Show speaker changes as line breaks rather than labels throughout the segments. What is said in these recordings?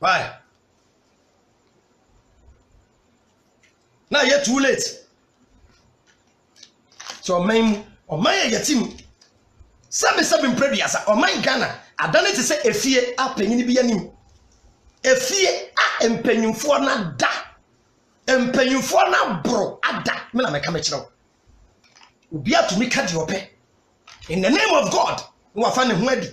Why? Now you're too late. So my team. Seven previous or my Ghana. I don't need to say a fear up in be anim. A fear and penny for na da. And penny for na bro at that. Me na make a chiro. Ubi to me cut your pay. In the name of God, who are finding ready.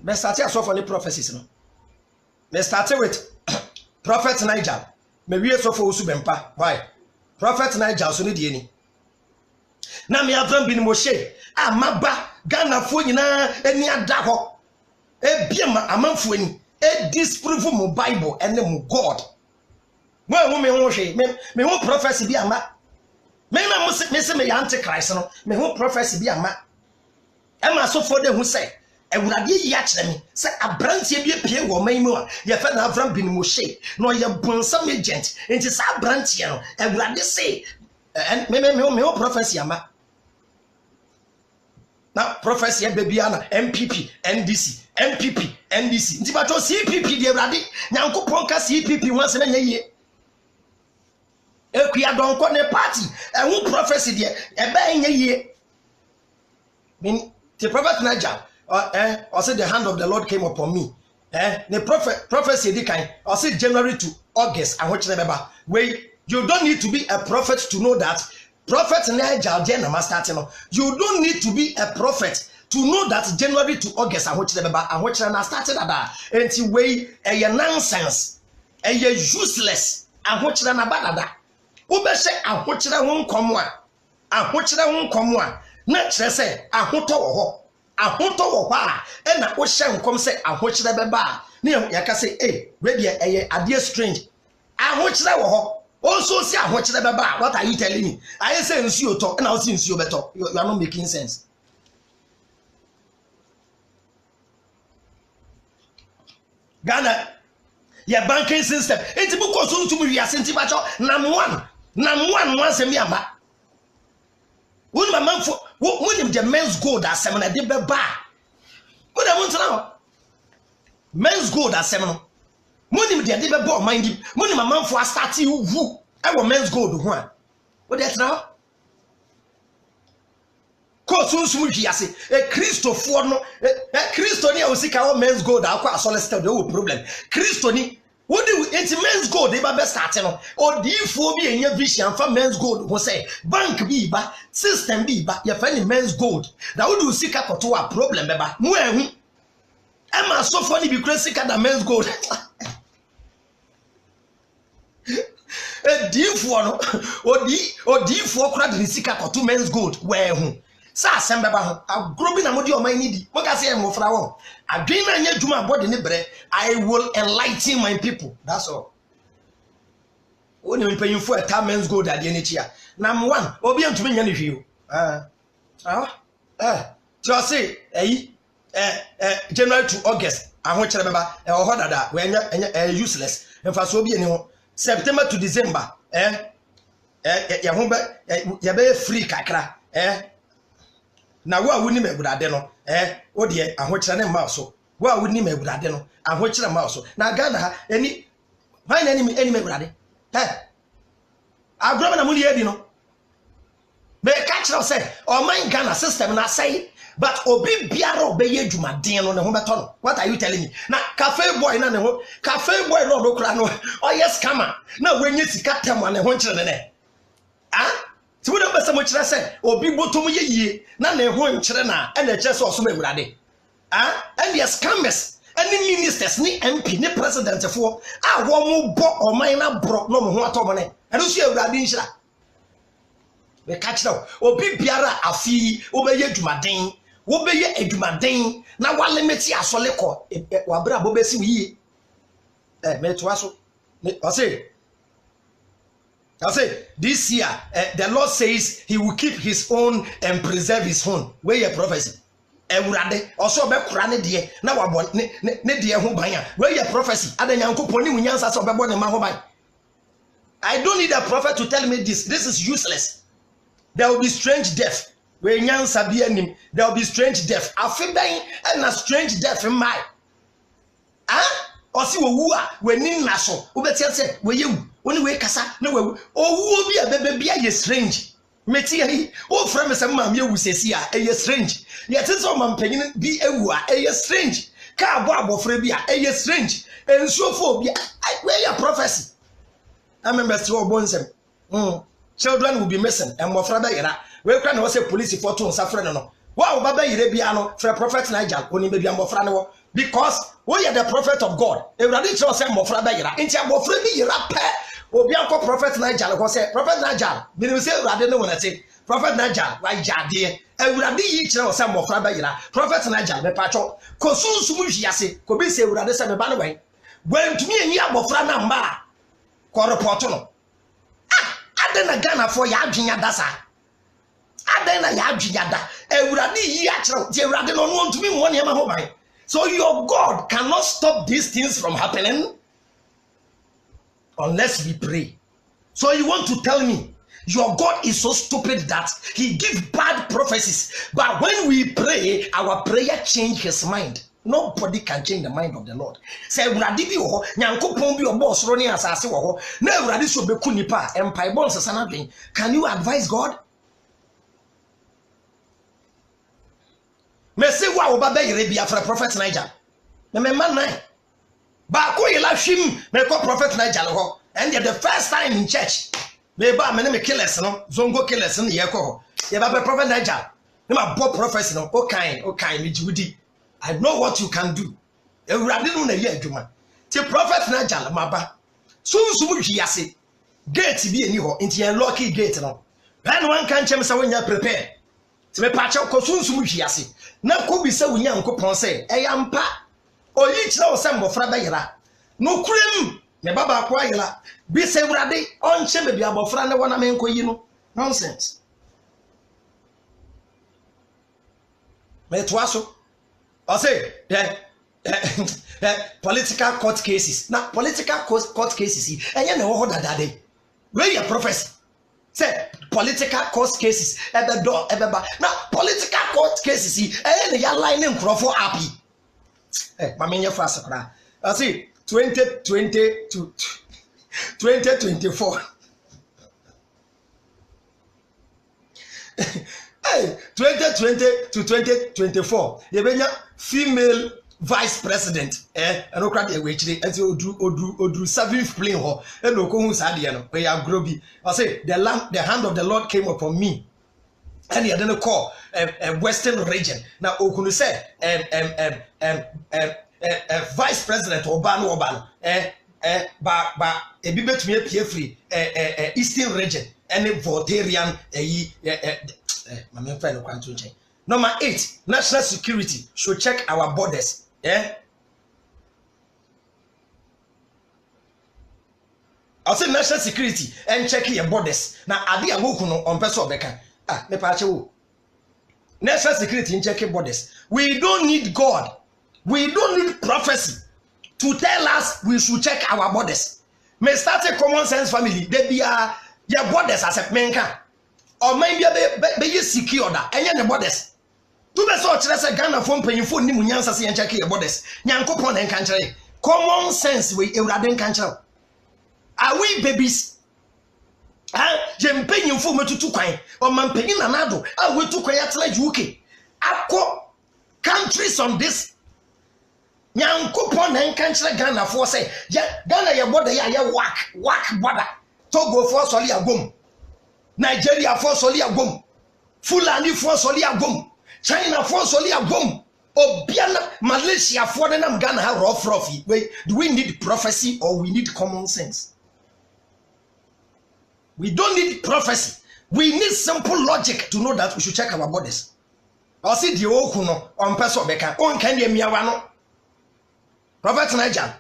Let's start here for the prophecies. Let's start with Prophet Nigel. Maybe so for Usubempa. Why? Prophet Nigel so need any. Na me Avram bin Moshe. Amaba Ghana fo nyina eni adaho. E biema amanfo ani. E disprove mo Bible ene mo God. Mo hu me ho hwe. Me ho prophecy bi ama. Me na mo se me antichrist no. Me ho prophecy bi ama. E ma so for de hu say Ewurade yi a kire me say abrantie bi pie wo man mu a ye fa na Avram bin Moshe no ye bonsam agent enti sa abrantie no Ewurade say me prophecy ama. Now prophecy e bebiana MPP NDC MPP NDC nti ba to CPP de Ewurade Nyankopon ka CPP wan se na ye ekuya donko ne party ehun prophecy de e ba nye ye mean the prophet Niger or say the hand of the Lord came upon me. The prophecy di kind or say January to August and which remember wait, you don't need to be a prophet to know that prophet Niger you don't need to be a prophet to know that January to August and which remember and which started that until way a nonsense a useless and which bad ube say and which won't come one and which won't come one not say a hoto ahoto wo kwa e na wo hye nkom se ahokyere beba ne yaka say eh ready ade strange ahokyere wo ho also see ahokyere beba. What are you telling me? I say nsuo to na wo see nsuo beto. You are not making sense. Ghana your banking system enti bu ko so ntum wi asenti ba cho nam one once me aba won ma manfo won the men's gold asem na de beba won dem ntana men's gold asem no monim de beba o mind monim ma manfo start wu e wo men's gold ho a wo de tana ko sunsum hwiase Christopher no Christo ni a osika o men's gold akwa asolestel de wo problem Christo ni what do it men's gold they be starting no or the fo bi enya vision for men's gold who say bank bi ba system bi ba ye fa ni men's gold that would do sika koto a problem beba mu ehu e ma so for ni bi crazy ka da men's gold e di fo no o di fo kra de sika koto men's gold we ehu sa asem beba ho agro bi na modi o man ni di mo ka say mo fra won adwen na nya djuma body ni bre I will enlighten my people. That's all. When you pay for a time men's gold at the NHA. Number one, obi antumi nya ni hwi so say January to August ahokyere beba e ho dada we nya useless emfa so obi ani ho September to December ya ho ba ya be free kakra na wo a woni megudade no wo de ahokyere ne ma so wo a woni megudade no ahokyere ma so na Ghana ha ani why na ani megudade agro na muli edi no be catch now say o man Ghana system na say but obi biara obeye dwumaden no ne ho beto no. What are you telling me? Na cafe boy na ne ho cafe boy no kura no oh yes scammer na wenye sika tem na ne ho nkire ne ti wo be se mo kire say obi botom yeye na ne ho nkire na e na kire say oso megurade and yes scammers any ministers ni MP ni president fo a wo mo bo oman na bro no mo ho atomo ne e do so ewurade nhira we catch now obi biara afi obeye dwumaden wo beye adwumaden na wa limit asole ko wa bra bo besi wiye me to aso I say this year the Lord says he will keep his own and preserve his own. Where your prophecy ewurade oso be kura ne de na wa bo ne de ho ban a where your prophecy adanyankopon ni munyansa so be bo ne ma ho ban. I don't need a prophet to tell me this is useless. There will be strange death. Where nyansa bi anim there will be strange death. Afi ban and a strange death in my Osi wo a wani na so obetia se we yewu woni we kasa na we owu bi a bebe bia ye strange meti yi o frame se mam yewu sesi a ye strange ye tese o mam panyin bi ewu a ye strange ka abo abofra bi a ye strange ensuofo bi we ya prophecy amembesi o bonsem children will be missing and mofra da yira we kra na wo se police for to nsafre no wa baba yire bia no fra prophet Nigel oni be bia mofra ne wo because we are the prophet of God. Ewurade tell say mofra ba yira. Nti abofra bi yira pe. Obi anko prophet Nigel ko say prophet Nigel. Bi no say ewurade no wona say prophet Nigel wa jade. Ewurade yi kire say mofra ba yira. Prophet Nigel me pacho. Ko sunsum hwiase. Ko bi say ewurade say me ba no wen. Wen tumi enyi abofra na mba. Ko report no. Ade na Ghana for ya adwenya dasa. Ade na ya adwenya da. Ewurade yi a kire. Ti ewurade no no ntumi mo ne ma ho ban. So your God cannot stop these things from happening unless we pray. So you want to tell me your God is so stupid that he gives bad prophecies. But when we pray, our prayer change his mind. Nobody can change the mind of the Lord. Say uradi bi wo nyankopon bi obo osoro ni asase wo ho na uradi so beku nipa empire bon sesana dwen. Can you advise God? Me say wa obaba yire bia fra prophet Nigel. Me man nine. Ba ko yela hwim me ko prophet Nigel ho. And the first time in church. Me ba me me killers no, zongo killers no ye ko ho. Ye ba prophet Nigel. Me ma bo prophet no, o kind me jiwudi. I know what you can do. Ewurade no na ye adwuma. Ti prophet Nigel maba. Sunsum hwiase. Gate bi eni ho, nti en lock gate no. When one can chem say when you prepare. Ti me pa che ko sunsum hwiase. Na ko bi se wunya nkopon se eyampa oyi kire wo se mbofra ba yira no kurem me baba akwa yira bi se Ewurade onche me bi abofra ne wona me nkoyi no nonsense me toaso o say political court cases na political court cases enye ne wo dadade we your prophecy say political court cases ebeba now political court cases ne ya line nkrofo happy mamenye fast kra I see 2020 to 2024 2020 to 2024 yebenya female vice president eno kra de wechire enti odru 7th plane ho eno ko hu sa de no we ya grobi I say the hand of the Lord came upon me and he didn't call western region now okunu say vice president obano ba ebi betumi apie free eastern region any Voltarian Number 8, national security should check our borders. I'll say national security and check your borders. Now, Adi Awokuno on Peso Beka. Me pacho. National security in checking borders. We don't need God. We don't need prophecy to tell us we should check our borders. May start a common sense family. They be your borders as a menka. Or maybe be secure that and your borders. To be so say Ghana phone paying phone ni munyansa se check your borders. Nyankopon en kanchire. Common sense we Ewurade kanchire. Are we babies? Jem paying phone metutu kwan. O man paying nanado. We tu kwan atla UK. Akọ countries on this. Nyankopon en kanchire Ghana for say Ghana your border ya whack border. Togo for soli agom. Nigeria for soli agom. Fulani for soli agom. China for soli agom. Obiana Malaysia for the nam Ghana have rough. Wait, do we need prophecy or we need common sense? We don't need prophecy. We need simple logic to know that we should check our borders. I see the okuno on person beka on can ye miawano. Prophet Nigel,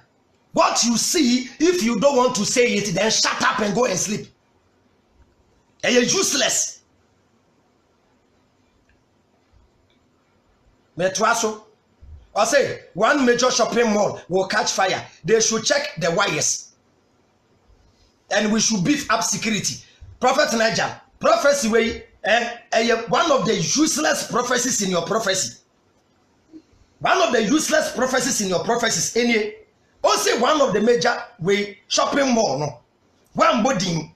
what you see, if you don't want to say it, then shut up and go and sleep. And you're useless. Metwaso. I say one major shopping mall will catch fire. They should check the wires. And we should beef up security. Prophet Nigel, prophecy way, one of the useless prophecies in your prophecy. One of the useless prophecies in your prophecies, any also one of the major way shopping mall no. One body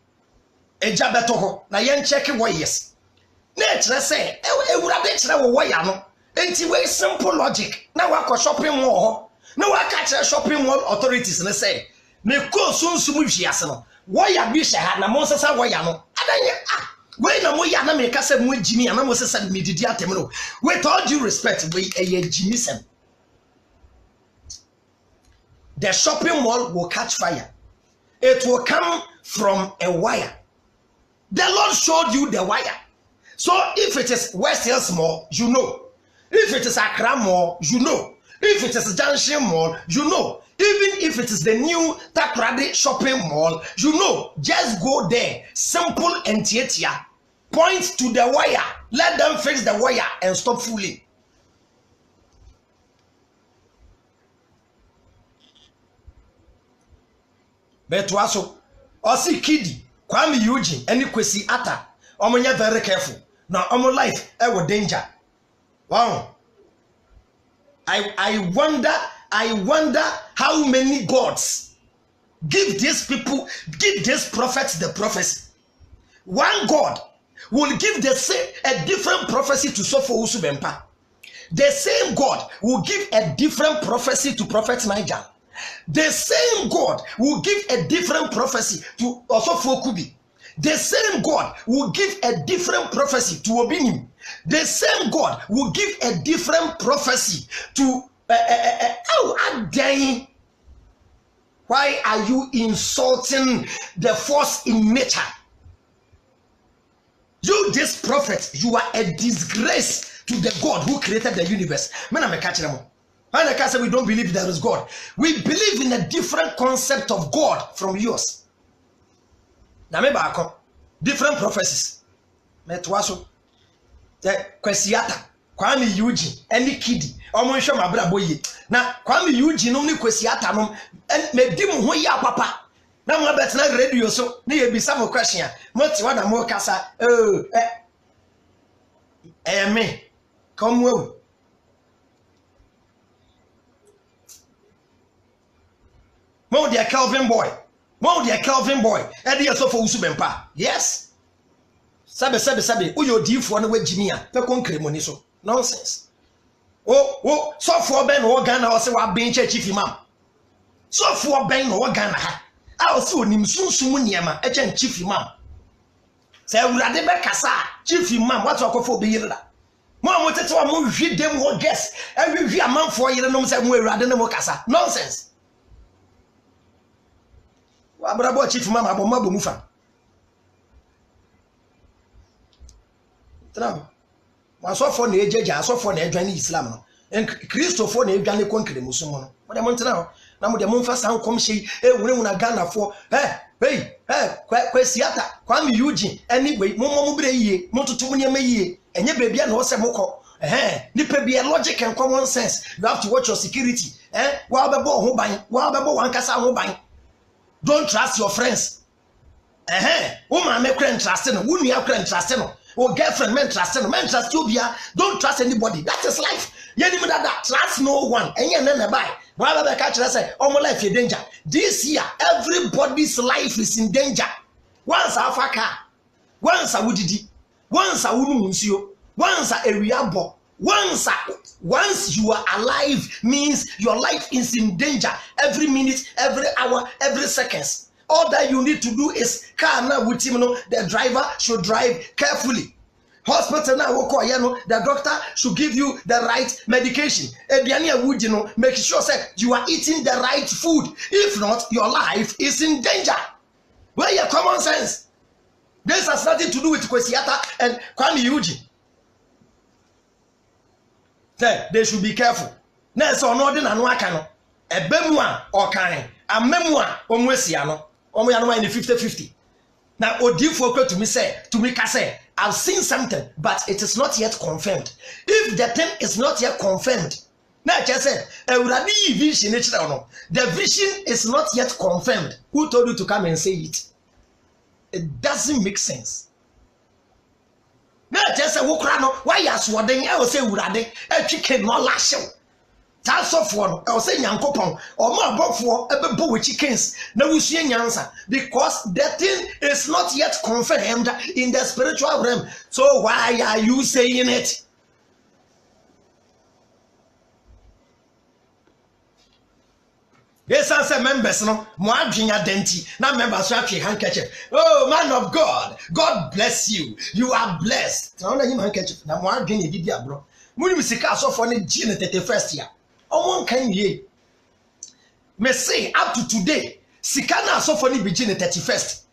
eja beto ho na yen check yes. Na kire say ewura de kire wo ya no. Enti we simple logic. Na wa shopping mall ho. Na wa ka kire shopping mall authorities na say me ko sunsum hwiase no. Wo ya bi hye ha na mo sesa wo ya no. Adanye we na mo ya na me ka say mo jimi na mo sesa me didi atem no. With all due respect, we a jimisem. The shopping mall will catch fire. It will come from a wire. The Lord showed you the wire. So if it is West Hills Mall, you know. If it is Accra Mall, you know. If it is Junction Mall, you know. Even if it is the new Takrady shopping mall, you know. Just go there. Simple and tietia. Point to the wire. Let them fix the wire and stop fooling. Betwaso. Osi Kidi. Kwame Eugene. Any Kwesi Atta. Omonya very careful. Now, omo life, ewo danger. Wow. I wonder how many gods give these people, give these prophets the prophecy. One God will give the same a different prophecy to Sopho Usubempa. The same God will give a different prophecy to Prophet Nigel. The same God will give a different prophecy to Osofo Kubi. The same God will give a different prophecy to Obinim. The same God will give a different prophecy to Adai. Why are you insulting the force in nature? You, this prophet, you are a disgrace to the God who created the universe. Man, I'm a catcher. And I can say we don't believe there is God. We believe in a different concept of God from yours. Now, maybe I come different prophecies. Metwaso, the Kwesiata, Kwame Eugene, any Kidi, almost show my brother boy. Now, Kwame Eugene only Kwesiata, and me dim who ya papa. Now, my bet not radio so near be some question. What's one more cassa? Oh, me come well. Mo dear Calvin boy. Mo dear Calvin boy. Eddie Sopho Usubempa. Yes. Sabe. Uyo di for no we Jimia. Pe konkre money so. Nonsense. Oh, so for ben wo Ghana o se wa ben chief imam. So for ben wo Ghana ha. A o se onim sunsun niema e chen chief imam. Se urade be kasa chief imam what akofo be yira. Mo tete wa mo hwi dem wo guess. E hwi amanfo yire no se mo urade no mo kasa. Nonsense. Abrabo chief mama abomabo mufa. Tram. Wasofo na ejeje asofo na edwane Islam no. En Christopher na edwane konkere musumo no. Mo dem ntena na mo dem mfa san komhye ewure na Ghana fo. Kwesiata, Kwame Eugene, anyway, mo bre yie, mo tutu nyema yie. Enye bebia na wo se mokọ. Nipa bia logic and common sense. You have to watch your security. Wa bebo ho ban, wa bebo wankasa ho ban. Don't trust your friends. Woman make friend trust no. Who you have friend trust no. Or girlfriend men trust no. Men trust you bia. Don't trust anybody. That is life. You need that trust no one. And you never buy. Why would catch say, "Oh my life in danger." This year, everybody's life is in danger. Once Africa, once a Wudidi, once a Wununsio, once a Eriabo. Once you are alive means your life is in danger every minute, every hour, every seconds. All that you need to do is car now with him. The driver should drive carefully. Hospital now, the doctor should give you the right medication. Make sure that you are eating the right food. If not, your life is in danger. Where your common sense? This has nothing to do with Kwesiata and Kwame Eugene. They should be careful. Next or not, no akano. A bemwa or kind. A memoir omwesiano. Omyano in the 50-50. Now, Odifoko to me say, I've seen something, but it is not yet confirmed. If the thing is not yet confirmed, now I just said, the vision is not yet confirmed. Who told you to come and say it? It doesn't make sense. Now just say, why you swaddling? I will say, Urade, a chicken no lash. That's of one. I was saying Yankopon or more above for a bow with chickens. No, we see an answer because the thing is not yet confirmed in the spiritual realm. So why are you saying it? Yes, answer members, no more denti. Now members wrap your handkerchief. Oh, man of God, God bless you. You are blessed. Now you handkerchief. Now more drinking a bro. Munisika so for the June 31st year. One can ye may say up to today, Sikana so for the beginning 31st.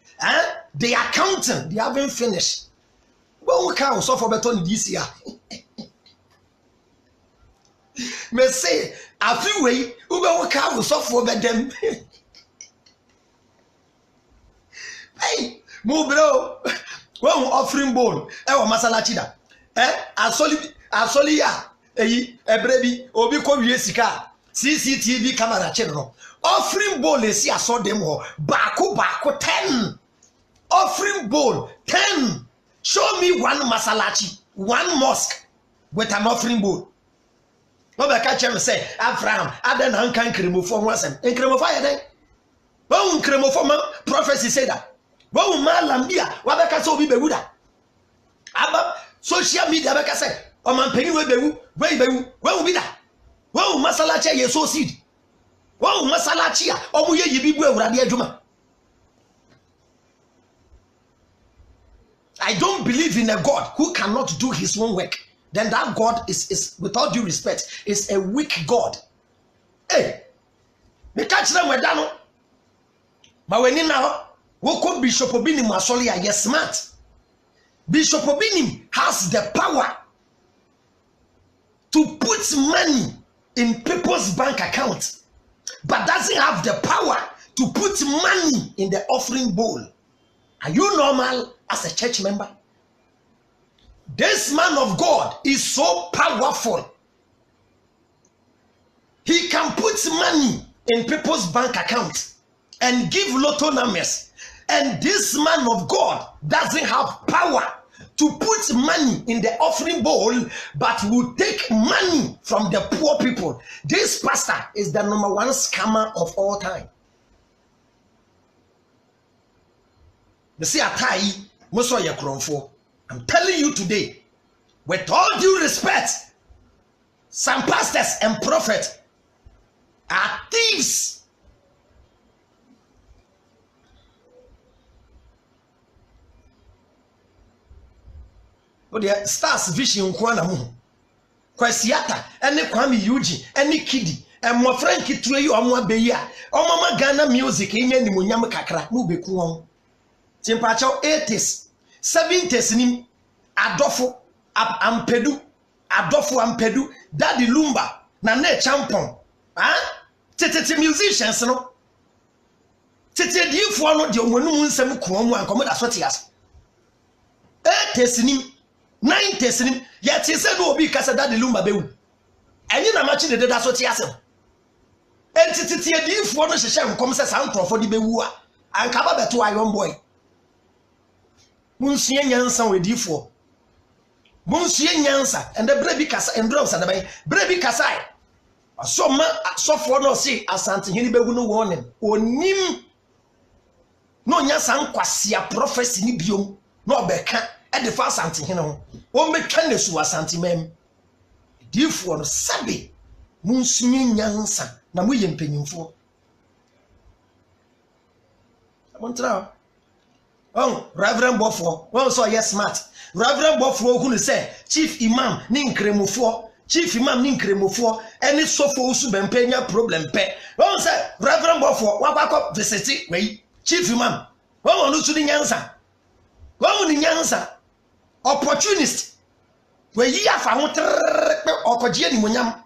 They are counting, they haven't finished. But we can't so for better this year. May say a few way, Uber will so for them. Hey, move bro. One offering bone, Masalachida. A solia. Ebrebi obi ko wie sika CCTV camera channel offering bowl is here saw them ho baako 10 offering bowl 10 show me one masalachi one mosque with an offering bowl no be catch him say Abraham adan an kan kremofo ho asem kremofo ayede won kremofo ma prophecy say that won malam bia wa be ka say obi bewuda aba social media be ka say o man peni we bewu we be that wo masalachi ye so seed wo masalachi a omo ye yibibu awurade adwuma. I don't believe in a God who cannot do his own work. Then that God is with all due respect is a weak God. Hey, me catch them with dano ma weni na wo ko Bishop Obinim asole a yes smart. Bishop Obinim has the power to put money in people's bank accounts, but doesn't have the power to put money in the offering bowl. Are you normal as a church member? This man of God is so powerful. He can put money in people's bank accounts and give lotto numbers. And this man of God doesn't have power to put money in the offering bowl, but will take money from the poor people. This pastor is the #1 scammer of all time. You see, I'm telling you today, with all due respect, some pastors and prophets are thieves. But the stars vision kwana mu kwasiata ene Kwame Eugene ene Kidi and mo friend kitue yi omo abeyi a omo ma Ghana music enya ni munyam kakra mu beku won timpacho 80s 70s ni adofo ampedu Daddy Lumba na champion tete musicians no tete difo no de omonu nsem ko mu ankomo da so tias 80s ni 90s ni yet he said no obi kasa Daddy Lumba bewu enyi na machi de da so tiasem entity edifo no hyehyɛ nkom sɛ santrofo de bewu a anka ba beto iron boy munsuye nyansa wedifo munsuye nyansa and the brebi kasa endro sa da bay brebi kasa so ma sofo no si asante hini bewu no wonen onim no nya san kwasia prophecy ni biom no obeka e de fa asante hini ho o metwa nesu asante mem difo no sabe munsuye nyansa na moye mpanyimfo amontra Reverend Bofo one so yes smart Reverend Bofo who say chief imam ni nkremofo any sofo usu bempenya problem pe one say Reverend Bofo wakwa visit we chief imam one no su ni nyansa opportunist we yi afa ho trpe okoje ni monyam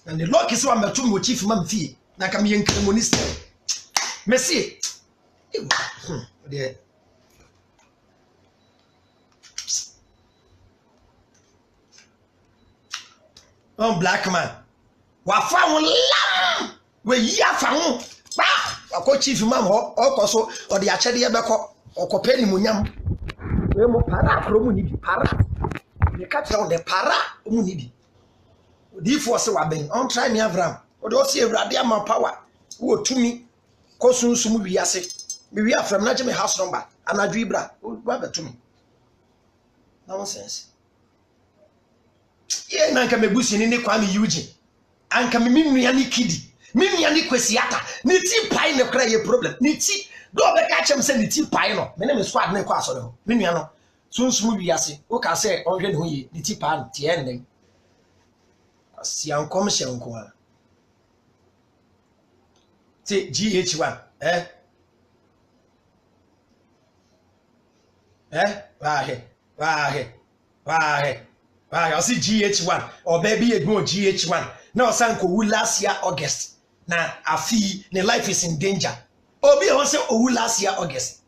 and the Lord is one metum wo chief imam fie na kam ye nkremonist merci there. Oh, black man. Wa fa won lam. We ya fa won. Ba, akọ chief imam ho, okoso o de achede ye beko, okope ni munyam. We mo para akro mu ni bi para. Me ka tell on the para mu ni bi. di force wa ben on try me Abraham o de o se Awurade ama power wo tumi ko sunsum wi ase me wi afram na je me house number anadwo ibra wa betumi nonsense ye na nka mebusi ni kwa me Eugene anka me nua ni kidi me nua ni kwesiata ni ti pai ne kra ye problem ni ti do be ka chem se ni ti pai no me ne me squad ne kwa so no me nua no sunsum wi ase o ka se on hwe ne ho ye ni ti pa ti en si ankom hye nko a ti GH1 I see GH1 or baby ignore GH1 now sanko wu last year August na afi ne life is in danger obi won say owu last year August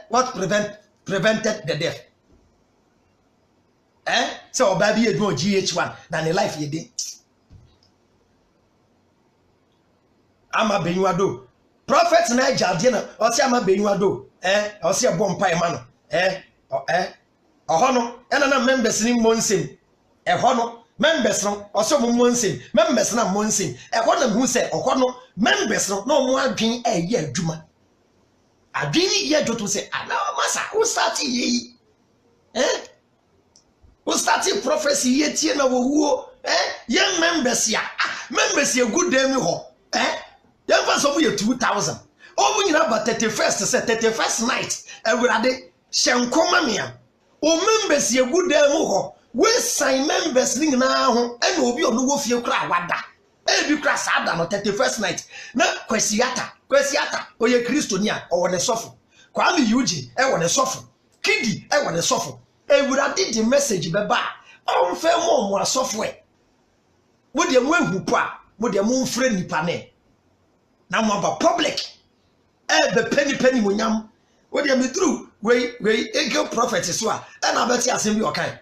what prevented the death so baby ignore GH1 na ne life ye dey ama benyuado prophet na jade na o se ama benyuado o se bompa e ma no ohono na members ni monsem ehono members no o se monsem members na monsem ehono hu se ohono members no na mo adwen eye adwuma adwen ye joto se ana masa who start ye who start prophecy ye tie na wo huo young members ya members ye good day mi ho yan fa so ye 2000 obu nyina ba 31st say 31st night Awurade hyenkoma mea o members ye good day mu ho we sign members ni na ho e na obi ono wo fie kra wada e bi kra sa da no 31st night na kwesiata oye Kristoni a o wone sofo kwa mi Eugene e wone sofo kidi e wone sofo Awurade di message beba on fe mo asofo e wo de mo ehu po a mo de mo mfre nipa ne na mo ba public be penny munyam wo de me through we ego prophet so a na beti asem bi okan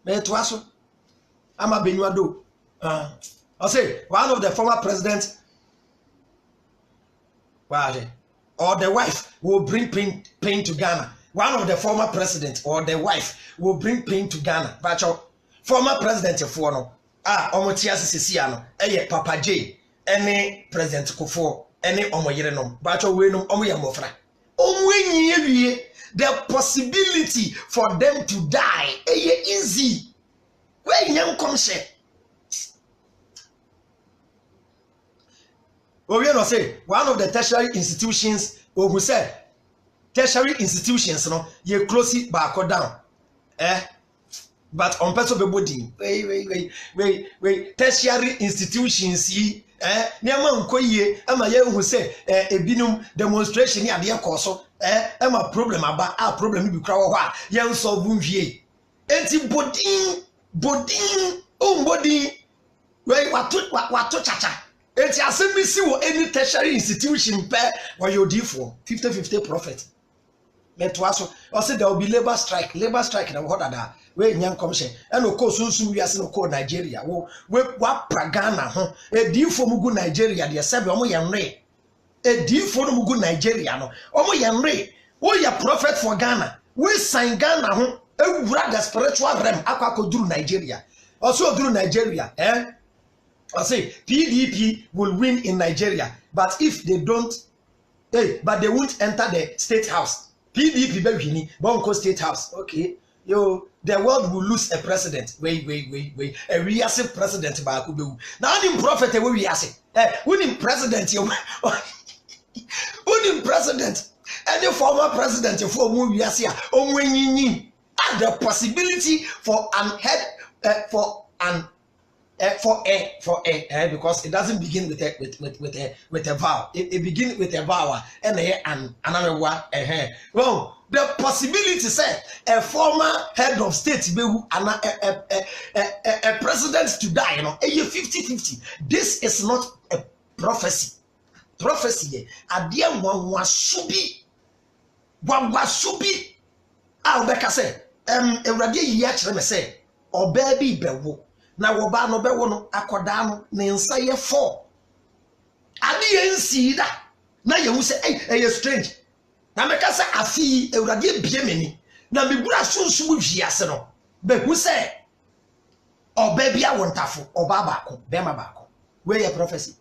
me to aso ama benyuado I say one of the former president or the wife will bring pain to Ghana. One of the former president or the wife will bring pain to Ghana. But your former president for no omotia sisia no Papa J any president Kufuor any omoyere no but your way no omoyamofra the possibility for them to die easy where nyam come share we no say one of the tertiary institutions who said tertiary institutions no ye close it back or down but on person be body wait tertiary institutions yi niam nko yie ama ye hu say ebinum demonstration ya de koso ama problem aba problem bi kra wo ho a ye nso bu nhwie enti bodin we watu chacha enti asembisi wo any tertiary institution pe wo yodifo 50-50 prophet meto aso o say there will be labor strike na wo dada we nyam commission and o ko sunsun wiase no ko Nigeria wo wa pragana ho edifo mugu Nigeria de sebe omo yenre edifo no mugu Nigeria no omo yenre wo ya prophet for Ghana we sign Ghana ho ewura the spiritual realm akwakoduru Nigeria also oduru Nigeria I say PDP will win in Nigeria but if they don't but they won't enter the state house PDP be wini bonko state house okay the world will lose a president wait a reactive president ba ko bewu now the prophet we react winning president winning president any former president for mu wiase a onwenyin the possibility for an head for a because it doesn't begin with a vowel. It begins with a vowel and another one. Well, the possibility say a former head of state be a president to die, 50-50. This is not a prophecy. Prophecy. Adia wasubi. Albeka say Ewurade yi a kire me say oba bi bewo na wo ba no bewo no akoda no ne nsa ye fo ade ye nsi da na ye hu say eh strange na me ka say afi Ewurade bie meni na me bura sunsun wiase no be hu say or baby I want tafu or babako bema bako where your prophecy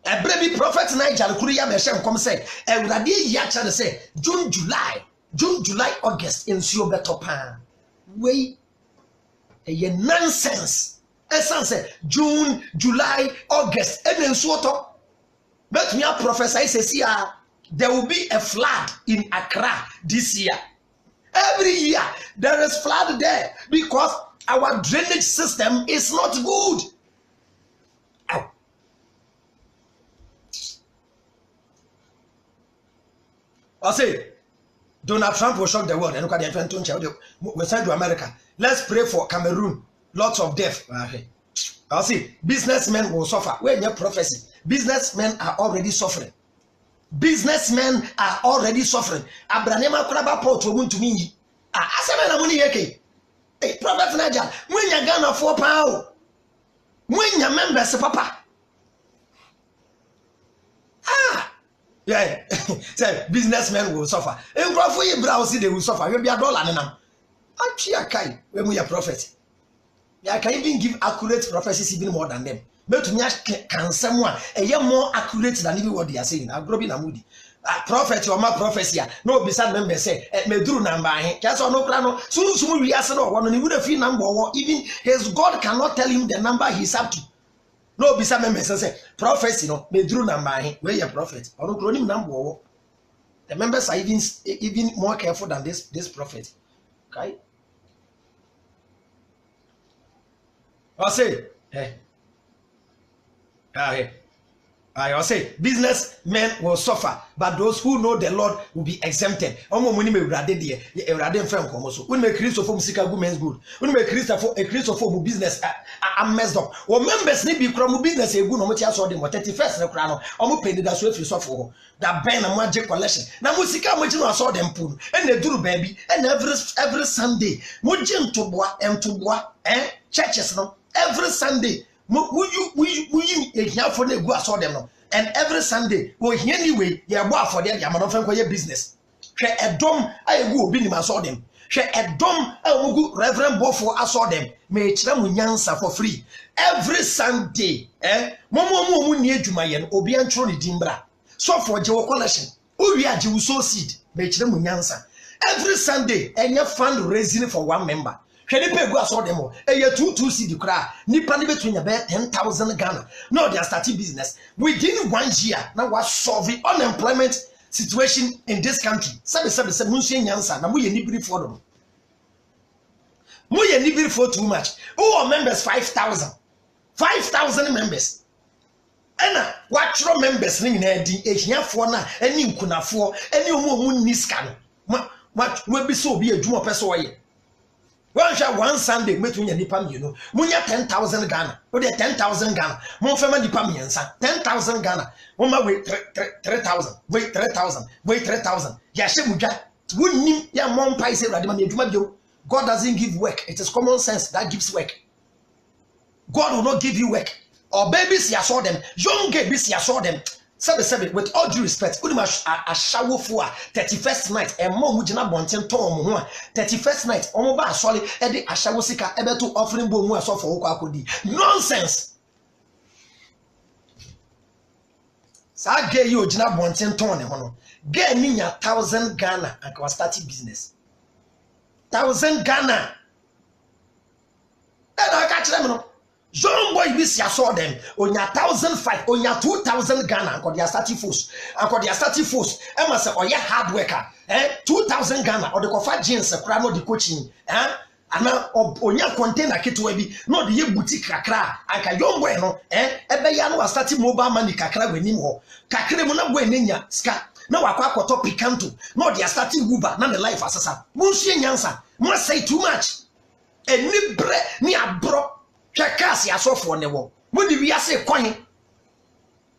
a baby prophet Nigel Kuria Meshem come say and Radi Yacha say June July August in Siobetopan way a nonsense essence June July August and then soto but me a professor says here there will be a flood in Accra this year. Every year there is flood there because our drainage system is not good. Ow. I say Donald Trump will shock the world and look at the we send to America. Let's pray for Cameroon. Lots of death. I'll see businessmen will suffer. When your prophecy, businessmen are already suffering. Businessmen are already suffering. Abranema Kuraba Port will to me. Asemana Muni Yeke. Hey, Prophet Naja, when you Ghana £4, when your members, Papa. Yeah, say businessmen will suffer. And for you, browse, they will suffer. You'll be a dollar. Actually, I can't when we are prophet. I can even give accurate prophecies even more than them. But me can someone a year more accurate than even what they are saying. I'm growing a moody. Prophet or my prophecy. No, beside members say, me do number. Just or no plan. Soon we ask no one. He would have feel number. Even his God cannot tell him the number he's up to. No, beside members say, prophecy, no, me do number. Where your prophet or no cloning number. The members are even more careful than this prophet. Okay. I say, I say, businessmen will suffer, but those who know the Lord will be exempted. Omo money me brade die, e brade mfem komo so. When me Christopher musika go men's good. When me Christopher business am messed up. Wo members ni bi kro mu business e gu no mo ti aso dem 31st ne kra no. Omo pay da so afiri so for. Da ben na mo age collection. Na musika mo ji no aso dem pu. E na duru baby. E na every Sunday mo ji ntoboa churches no. Every Sunday, we here for the go saw them no. And every Sunday, we anyway, you are for them, you are not for your business. Share a dom, I go be my saw them. Share a dom, I will go Reverend Bofo, I saw them. May Chamunyansa for free. Every Sunday, Momo near Jumayan, Obian Troni Dimbra. So for Joe collection, we are Jew so seed, may Chamunyansa. Every Sunday, and your fundraising for one member. Can you pay go saw them all? A year 2 cedi cry. Nipa between about 10,000 Ghana. No, they are starting business. Within 1 year, now we're solving unemployment situation in this country. Sabe Munshi Nyansa, na muye nibiri for them. Muye nibiri for too much. Who are members 5,000? 5,000 members. Ena, what your members ning na di ehia for na eni nkunafo eni omo niska no. What we be so be adwuma pese oye. One Sunday, between your nipam, you know, Munya 10,000 Ghana, or the 10,000 Ghana, Monfema Nipamiansa, 10,000 Ghana, Moma wait 3,000, wait 3,000, wait 3,000. Yashimuja, wouldn't mean ya mom paise Radimadu. God doesn't give work, it is common sense that gives work. God will not give you work. Or babies, ya saw them, young babies, ya saw them. Sabe, with all due respect, Udima a shower for 31st night, and more Mujina Bonten Tom, 31st night, Omoba Solly, Eddie Ashawosika, ever to offering Bomu so for Okakudi. Nonsense! Sa gay you Jina Bonten Tom, get me 1,000 Ghana and can start business. 1,000 Ghana. And I catch them. Young boy, we saw them on your 1,005, on your 2,000 Ghana, and their starting force, and their starting force. Emma say, oh, yeah, hard worker, 2,000 Ghana, or the coffee jeans, crano the coaching, and now on your container kit will be not the boutique kakra, and a young boy, Ebayano was starting mobile money kakra with him, or Kakremona Bueninia, ska. Now I quack top picanto, not the starting Uber, not the life assassin. Monsieur Yansa must say too much. And ni bre, ni a bro. Chakasi aso for newo. When we say coin, it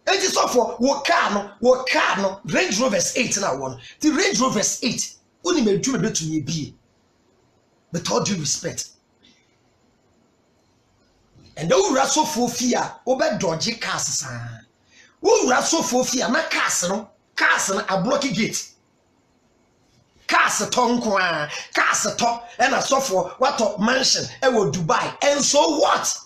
is so for Wakano, Range Rovers 8 now one. The Range Rovers 8 only made you to me be. With all due respect. And no rasso for fear, over dodgy castles. Who rasso for fear, not castle, castle, a blocky gate. cars tonko cars to and a software what mansion e wo Dubai and so what